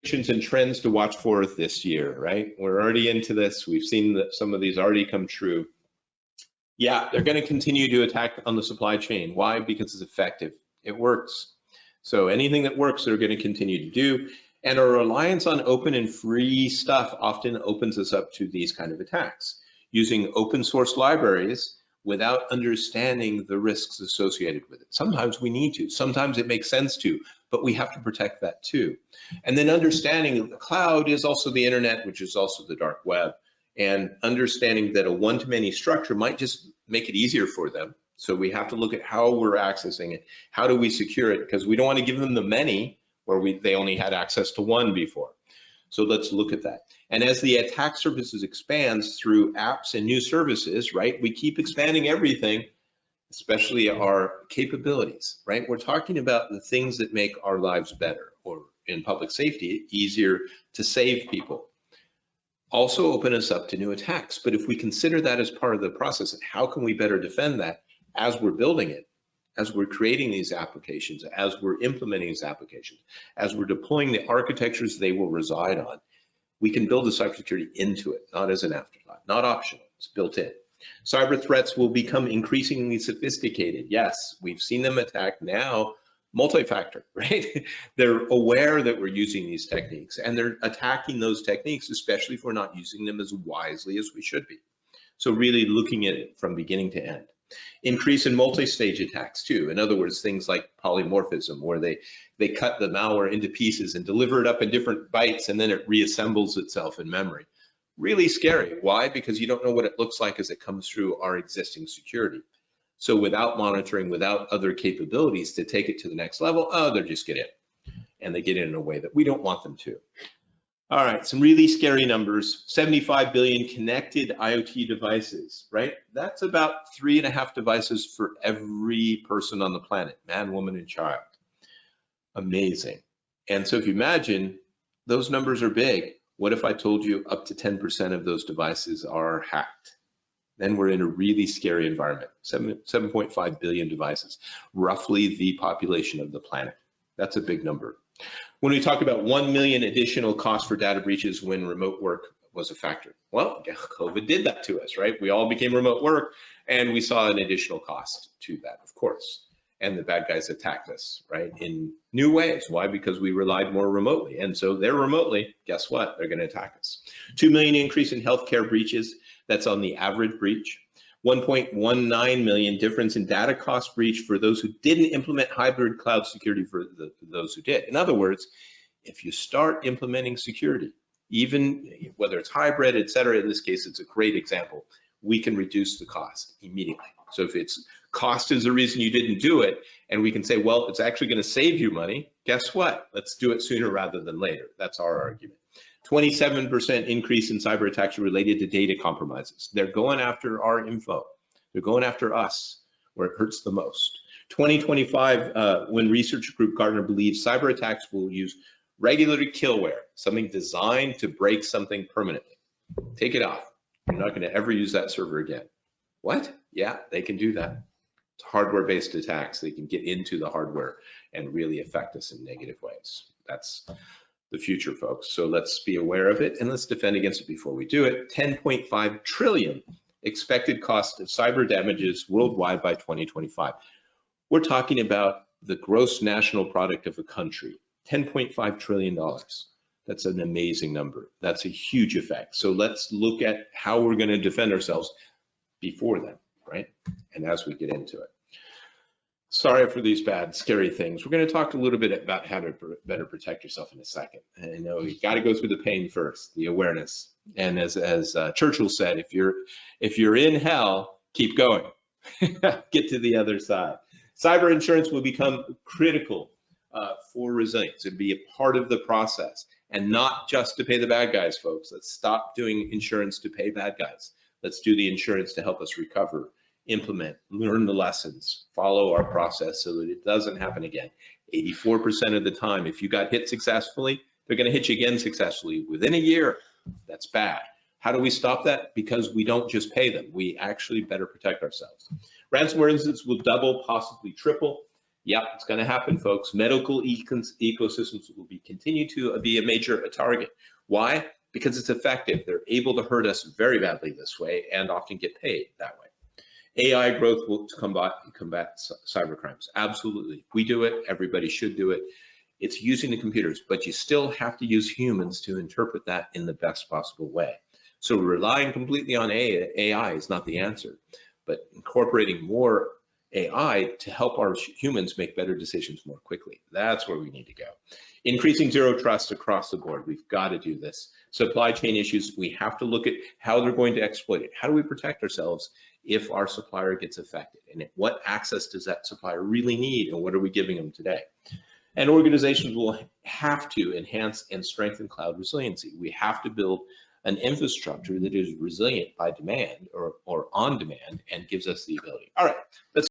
and trends to watch for this year, right? We're already into this. We've seen that some of these already come true. Yeah, they're going to continue to attack on the supply chain. Why? Because it's effective. It works. So anything that works, they're going to continue to do. And our reliance on open and free stuff often opens us up to these kind of attacks. Using open source libraries without understanding the risks associated with it. Sometimes we need to, sometimes it makes sense to, but we have to protect that too. And then understanding that the cloud is also the internet, which is also the dark web, and understanding that a one-to-many structure might just make it easier for them. So we have to look at how we're accessing it. How do we secure it? Because we don't want to give them the many where they only had access to one before. So let's look at that. And as the attack surfaces expands through apps and new services, right, we keep expanding everything, especially our capabilities, right? We're talking about the things that make our lives better, or in public safety, easier to save people. Also open us up to new attacks. But if we consider that as part of the process, how can we better defend that as we're building it, as we're creating these applications, as we're implementing these applications, as we're deploying the architectures they will reside on? We can build the cybersecurity into it, not as an afterthought, not optional, it's built in. Cyber threats will become increasingly sophisticated. Yes, we've seen them attack now, multi-factor, right? They're aware that we're using these techniques and they're attacking those techniques, especially if we're not using them as wisely as we should be. So really looking at it from beginning to end. Increase in multi-stage attacks too. In other words, things like polymorphism, where they cut the malware into pieces and deliver it up in different bytes and then it reassembles itself in memory. Really scary. Why? Because you don't know what it looks like as it comes through our existing security. So without monitoring, without other capabilities to take it to the next level, oh, they just get in. And they get in a way that we don't want them to. All right, some really scary numbers. 75 billion connected IoT devices, right? That's about 3.5 devices for every person on the planet, man, woman, and child. Amazing. And so if you imagine, those numbers are big. What if I told you up to 10% of those devices are hacked? Then we're in a really scary environment. 7.5 billion devices, roughly the population of the planet. That's a big number. When we talk about 1 million additional costs for data breaches when remote work was a factor. Well, COVID did that to us, right? We all became remote work and we saw an additional cost to that, of course. And the bad guys attacked us, right, in new ways. Why? Because we relied more remotely. And so they're remotely, guess what? They're going to attack us. 2 million increase in healthcare breaches. That's on the average breach. 1.19 million difference in data cost breach for those who didn't implement hybrid cloud security for those who did. In other words, if you start implementing security, even whether it's hybrid, et cetera, in this case, it's a great example, we can reduce the cost immediately. So if it's cost is the reason you didn't do it, and we can say, well, it's actually going to save you money, guess what? Let's do it sooner rather than later. That's our argument. 27% increase in cyber attacks related to data compromises. They're going after our info. They're going after us where it hurts the most. 2025, when research group Gartner believes cyber attacks will use regulatory killware, something designed to break something permanently. Take it off. You're not going to ever use that server again. What? Yeah, they can do that. It's hardware-based attacks. They can get into the hardware and really affect us in negative ways. That's the future, folks. So let's be aware of it and let's defend against it before we do it. 10.5 trillion expected cost of cyber damages worldwide by 2025. We're talking about the gross national product of a country, $10.5 trillion. That's an amazing number. That's a huge effect. So let's look at how we're going to defend ourselves before then, right? And as we get into it. Sorry for these bad, scary things. We're going to talk a little bit about how to better protect yourself in a second. And I know you got to go through the pain first, the awareness. And as Churchill said, if you're in hell, keep going. Get to the other side. Cyber insurance will become critical for resilience. It'll be a part of the process, and not just to pay the bad guys, folks. Let's stop doing insurance to pay bad guys. Let's do the insurance to help us recover, implement, learn the lessons, follow our process so that it doesn't happen again. 84% of the time, if you got hit successfully, they're going to hit you again successfully within a year. That's bad. How do we stop that? Because we don't just pay them. We actually better protect ourselves. Ransomware incidents will double, possibly triple. Yep, it's going to happen, folks. Medical ecosystems will continue to be a major target. Why? Because it's effective. They're able to hurt us very badly this way and often get paid that way. AI growth will combat cybercrimes. Absolutely. We do it. Everybody should do it. It's using the computers, but you still have to use humans to interpret that in the best possible way. So relying completely on AI is not the answer, but incorporating more AI to help our humans make better decisions more quickly. That's where we need to go. Increasing zero trust across the board. We've got to do this. Supply chain issues, we have to look at how they're going to exploit it. How do we protect ourselves if our supplier gets affected? And what access does that supplier really need? And what are we giving them today? And organizations will have to enhance and strengthen cloud resiliency. We have to build an infrastructure that is resilient by demand or on demand and gives us the ability. All right, let's